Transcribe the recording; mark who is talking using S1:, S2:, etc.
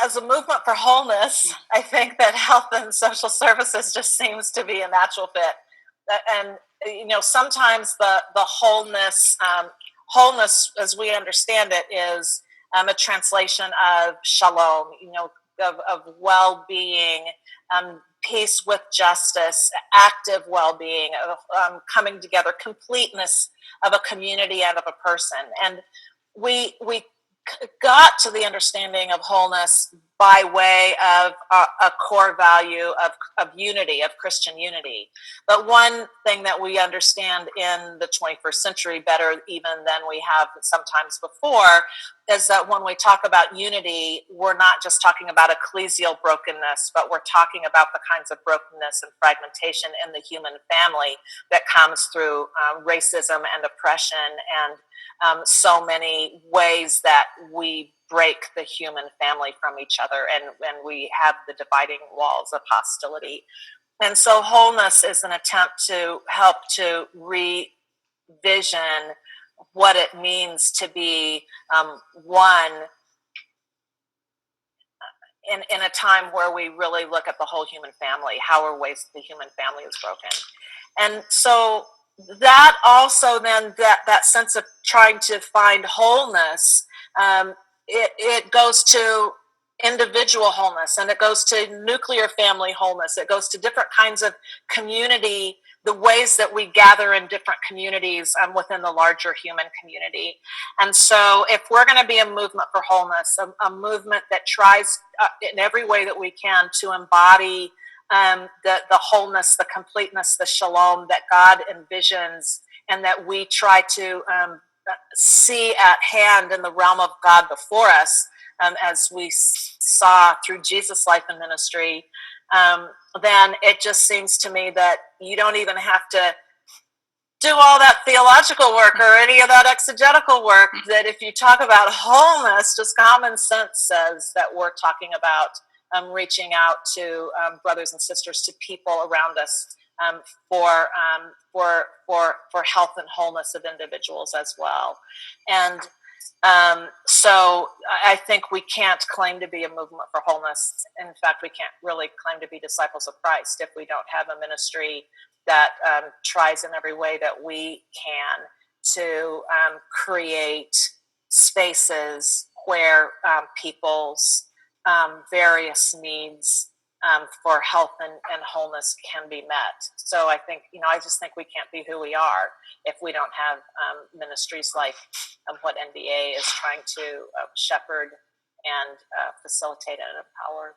S1: as a movement for wholeness, I think that health and social services just seems to be a natural fit. And sometimes the wholeness, as we understand it, is a translation of shalom. Of well-being, peace with justice, active well-being, of coming together, completeness of a community and of a person. And we got to the understanding of wholeness by way of a core value of unity, of Christian unity. But one thing that we understand in the 21st century better even than we have sometimes before is that when we talk about unity, we're not just talking about ecclesial brokenness, but we're talking about the kinds of brokenness and fragmentation in the human family that comes through racism and oppression and so many ways that we break the human family from each other, and we have the dividing walls of hostility. And so wholeness is an attempt to help to revision what it means to be one in a time where we really look at the whole human family, how are ways the human family is broken. And so that also then that sense of trying to find wholeness, it goes to individual wholeness, and it goes to nuclear family wholeness. It goes to different kinds of community, the ways that we gather in different communities within the larger human community. And so if we're going to be a movement for wholeness, a movement that tries in every way that we can to embody the wholeness, the completeness, the shalom that God envisions, and that we try to see at hand in the realm of God before us, as we saw through Jesus' life and ministry, then it just seems to me that you don't even have to do all that theological work or any of that exegetical work, that if you talk about wholeness, just common sense says that we're talking about reaching out to brothers and sisters, to people around us, for health and wholeness of individuals as well. And so I think we can't claim to be a movement for wholeness. In fact, we can't really claim to be disciples of Christ if we don't have a ministry that tries in every way that we can to create spaces where people's various needs for health and wholeness can be met. So I think, I just think we can't be who we are if we don't have ministries like what NBA is trying to shepherd and facilitate and empower.